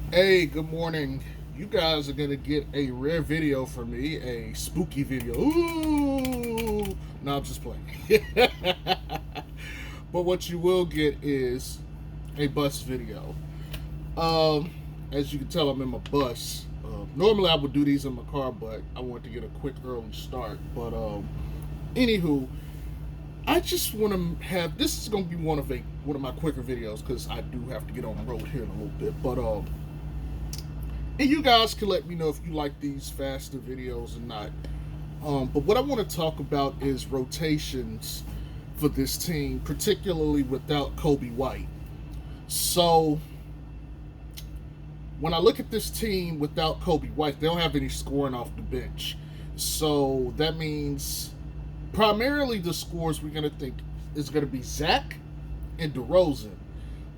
Hey, good morning. You guys are gonna get a rare video from me, a spooky video. Ooh, no, I'm just playing. But what you will get is a bus video. Um, as you can tell, I'm in my bus. Normally I would do these in my car, but I want to get a quick early start. But anywho, I just want to have this is gonna be one of my quicker videos because I do have to get on the road here in a little bit. But and you guys can let me know if you like these faster videos or not. But what I want to talk about is rotations for this team, particularly without Kobe White. So when I look at this team without Kobe White, they don't have any scoring off the bench. So that means primarily the scores we're going to think is going to be Zach and DeRozan.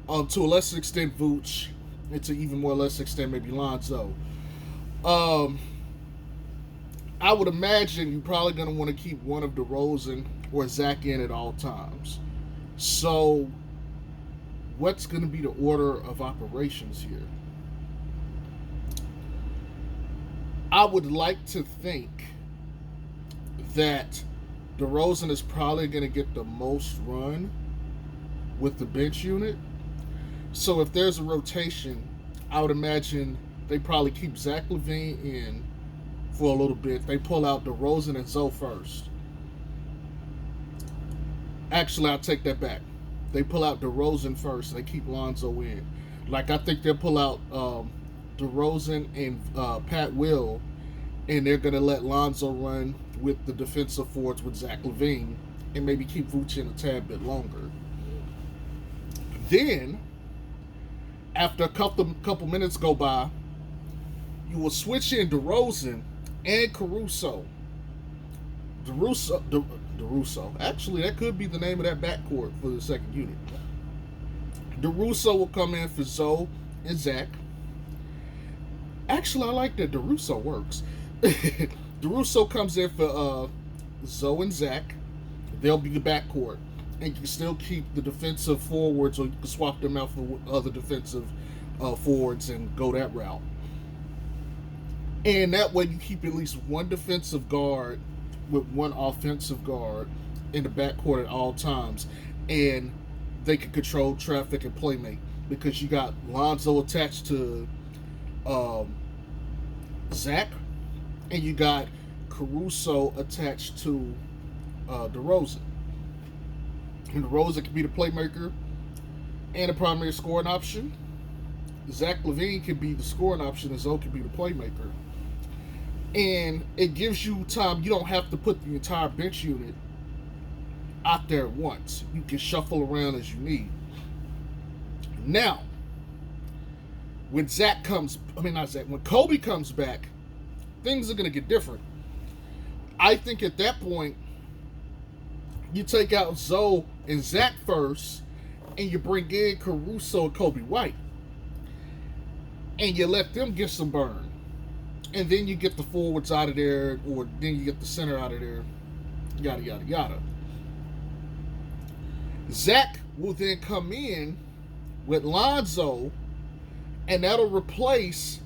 To a lesser extent, Vooch, and to even more lesser extent, maybe Lonzo. Um, I would imagine you're probably going to want to keep one of DeRozan or Zach in at all times. So, what's going to be the order of operations here? I would like to think that DeRozan is probably going to get the most run with the bench unit. So if there's a rotation, I would imagine they probably keep Zach LaVine in for a little bit. They pull out DeRozan and Zoe first. Actually, I'll take that back. They pull out DeRozan first. They keep Lonzo in. Like I think they'll pull out DeRozan and Pat Will, and they're gonna let Lonzo run with the defensive forwards with Zach LaVine, and maybe keep Vooch in a tad bit longer. Then, after a couple minutes go by, you will switch in DeRozan and Caruso. DeRusso. Actually, that could be the name of that backcourt for the second unit. DeRusso will come in for Zoe and Zach. Actually, I like that DeRusso works. DeRusso comes in for Zoe and Zach. They'll be the backcourt. And you can still keep the defensive forwards, or you can swap them out for other defensive forwards and go that route. And that way you keep at least one defensive guard with one offensive guard in the backcourt at all times. And they can control traffic and playmate because you got Lonzo attached to Zach, and you got Caruso attached to DeRozan. And DeRozan can be the playmaker and the primary scoring option. Zach LaVine can be the scoring option, and Zoe can be the playmaker. And it gives you time. You don't have to put the entire bench unit out there at once. You can shuffle around as you need. Now, when when Kobe comes back, things are going to get different. I think at that point, you take out Zoe and Zach first, and you bring in Caruso and Kobe White, and you let them get some burn, and then you get the forwards out of there, or then you get the center out of there, yada yada yada. Zach will then come in with Lonzo, and that'll replace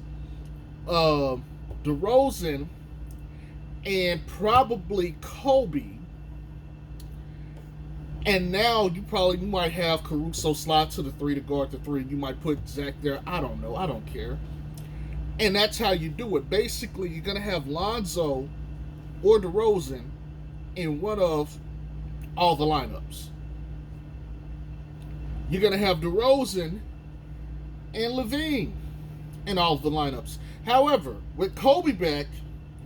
DeRozan and probably Kobe. And now you might have Caruso slide to the three to guard the three. You might put Zach there. I don't know. I don't care. And that's how you do it. Basically, you're gonna have Lonzo or DeRozan in one of all the lineups. You're gonna have DeRozan and LaVine in all of the lineups. However, with Kobe back,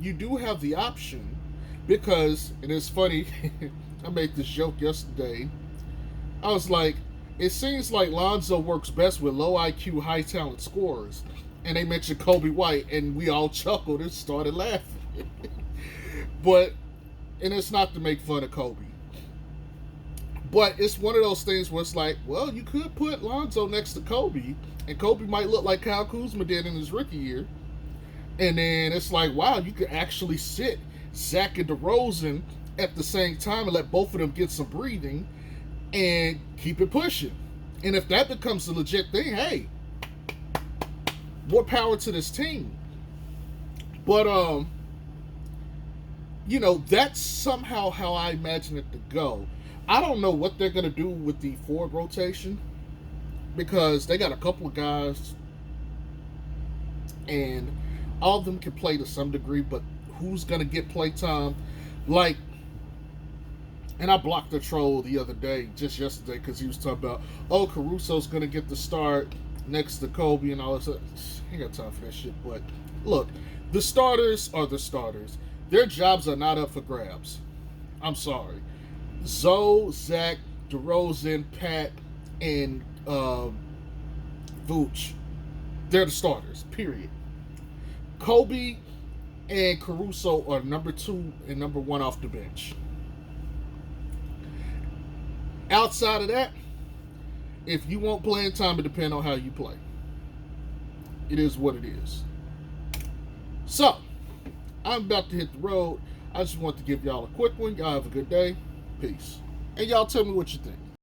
you do have the option because, and it's funny. I made this joke yesterday. I was like, it seems like Lonzo works best with low IQ, high talent scorers. And they mentioned Kobe White, and we all chuckled and started laughing. But, and it's not to make fun of Kobe. But it's one of those things where it's like, well, you could put Lonzo next to Kobe, and Kobe might look like Kyle Kuzma did in his rookie year. And then it's like, wow, you could actually sit Zach and DeRozan at the same time and let both of them get some breathing and keep it pushing. And if that becomes a legit thing, hey, more power to this team. But that's somehow how I imagine it to go. I don't know what they're gonna do with the forward rotation because they got a couple of guys, and all of them can play to some degree. But who's gonna get play time? Like, and I blocked the troll the other day, just yesterday, because he was talking about, oh, Caruso's gonna get the start next to Kobe and all this. I ain't got time for that shit. But look, the starters are the starters. Their jobs are not up for grabs. I'm sorry. Zoe, Zach, DeRozan, Pat, and Vooch, they're the starters, period. Kobe and Caruso are number 2 and number 1 off the bench. Outside of that, if you want playing time, it depends on how you play. It is what it is. So, I'm about to hit the road. I just want to give y'all a quick one. Y'all have a good day. Peace. And y'all tell me what you think.